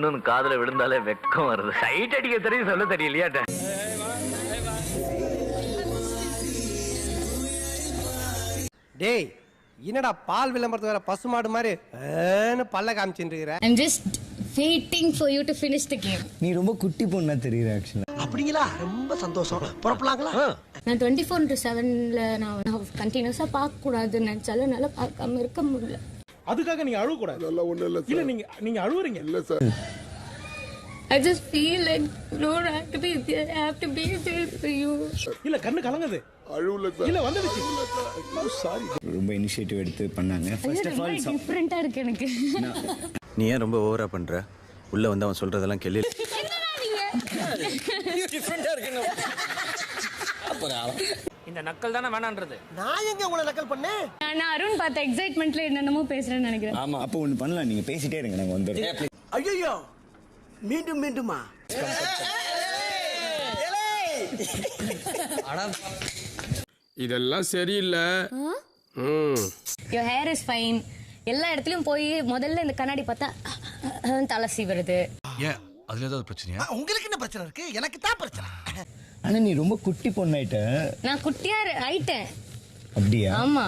பொண்ணுன்னு காதுல விழுந்தாலே வெக்கம் வருது. சைட் அடிக்க தெரியும், சொல்ல தெரியலையா? டேய், என்னடா பால் விளம்பரத்துக்கு வர பசுமாடு மாதிரி பல்ல காமிச்சுட்டு இருக்கிற? I'm just waiting for you to finish the game. நீ ரொம்ப குட்டி பொண்ணா தெரியுற ஆக்சுவலா. அப்படிங்களா? ரொம்ப சந்தோஷம். புறப்படலாங்களா? நான் 24/7ல நான் கண்டினியூஸா பார்க்க கூடாதுன்னு நினைச்சாலும் என்னால பார்க்காம இருக்க முடியல. அதுக்காக நீங்க அழுவ கூடாது. இல்ல நீங்க அழுவுறீங்க. இல்ல sir. I just feel like no, I have to be there. I have to be there for you. இல்ல கண்ணு கலங்குது. அழுவல சார். இல்ல வந்துடுச்சு. சாரி. ரொம்ப இனிஷியேட்டிவ் எடுத்து பண்ணாங்க. ஃபர்ஸ்ட் ஆஃப் ஆல் டிஃபரண்டா இருக்கு எனக்கு. நீ ஏன் ரொம்ப ஓவரா பண்ற? உள்ள வந்து அவன் சொல்றதெல்லாம் கேளு. என்னடா நீங்க? டிஃபரண்டா இருக்கு. இந்த நக்கல் தானே வேணான்றது. நான் எங்க உங்களை நக்கல் பண்ணேன்? நான் அருண் பார்த்த எக்ஸைட்மென்ட்ல என்னென்னமோ பேசுறேன்னு நினைக்கிறேன். ஆமா, அப்போ ஒன்னு பண்ணலாம், நீங்க பேசிட்டே இருங்க, நாங்க வந்துறோம். ஐயோ, மீண்டும் மீண்டுமா? இதெல்லாம் சரியில்லை. Your hair is fine. எல்லா இடத்துலயும் போய் முதல்ல இந்த கண்ணாடி பார்த்தா தலை சீவுறது. ஏன் அதுல ஏதாவது பிரச்சனையா? உங்களுக்கு என்ன பிரச்சனை இருக்கு? எனக்கு தான் பிரச்சனை. ஆனா நீ ரொம்ப குட்டி பொண்ணாயிட்ட. நான் குட்டியா ஆயிட்டேன். அப்படியா? ஆமா.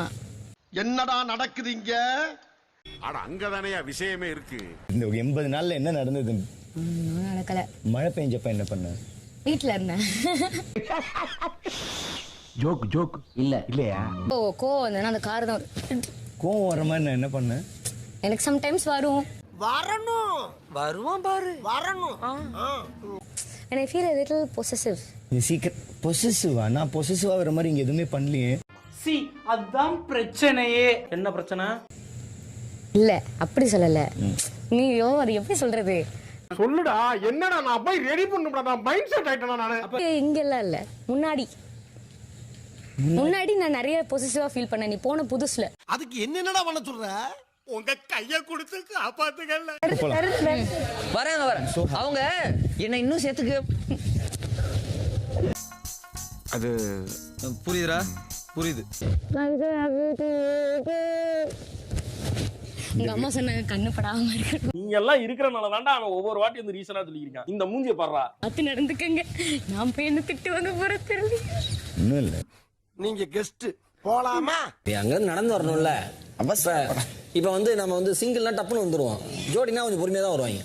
என்னடா நடக்குது இங்க? அட அங்கதானே விஷயமே இருக்கு. இந்த 80 நாள்ல என்ன நடந்தது? நடக்கல. மழை பெஞ்சப்ப என்ன பண்ண? வீட்ல இருந்தேன். ஜோக் இல்லையா? கோவம் வந்தேன்னா அந்த கார் தான். கோவம் வர மாதிரி நான் என்ன பண்ணேன்? எனக்கு சம்டைம்ஸ் வரும். வருவான் பாரு. வரணும். And I feel a little possessive. நீ சீக்கிரம் பொசசிவா? நான் பொசசிவா வர மாதிரி இங்க எதுவுமே பண்ணலையே. சி அதான் பிரச்சனையே. என்ன பிரச்சனை? இல்ல அப்படி சொல்லல. நீயோ அது எப்படி சொல்றது? சொல்லுடா, என்னடா நான் போய் ரெடி பண்ணுடா. நான் மைண்ட் செட் ஆயிட்டேனா நானு? இங்க எல்லாம் இல்ல. முன்னாடி நான் நிறைய பொசசிவா ஃபீல் பண்ணேன். நீ போன புதுசுல. அதுக்கு என்னடா பண்ண சொல்ற? உங்க கைய கொடுத்து காப்பாத்துங்கல்ல. வரேன். அவங்க என்ன இன்னும் சேர்த்துக்கு. அது புரியுதுடா, புரியுது. உங்க அம்மா சொன்னாங்க கண்ணு படாம இருக்கு. நீங்க எல்லாம் இருக்கிறனால தான்டா அவன் ஒவ்வொரு வாட்டி வந்து ரீசனா சொல்லியிருக்கான். இந்த மூஞ்சிய பாடுறா. அத்து நடந்துக்கங்க. நான் போய் என்ன திட்டு வாங்க போறேன் தெரியல. இன்னும் இல்ல. நீங்க கெஸ்ட் போலாமா? அங்க நடந்து வரணும்ல. அப்ப இப்ப வந்து நம்ம வந்து சிங்கிள்னா டப்புன்னு வந்துருவோம். ஜோடினா கொஞ்சம் பொறுமையா தான் வருவாங்க.